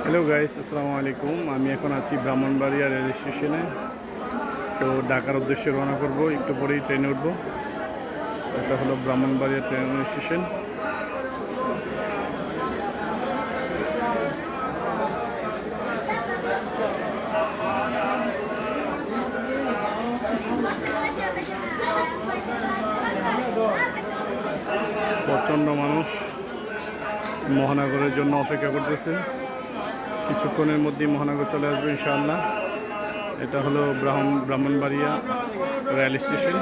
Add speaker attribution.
Speaker 1: Hello guys, আসসালামু আলাইকুম। আমি এখন আছি ব্রাহ্মণবাড়িয়া রেল স্টেশনে। তো ঢাকার উদ্দেশ্যে রওনা করব, একটু পরেই ট্রেনে উঠব। এটা হলো ব্রাহ্মণবাড়িয়া ট্রেন স্টেশন। প্রচণ্ড মানুষ মহানগরের জন্য অপেক্ষা করতেছে। কিছুক্ষণের মধ্যেই মহানগর চলে আসবে ইনশাআল্লাহ। এটা হলো ব্রাহ্মণবাড়িয়া রেল স্টেশন।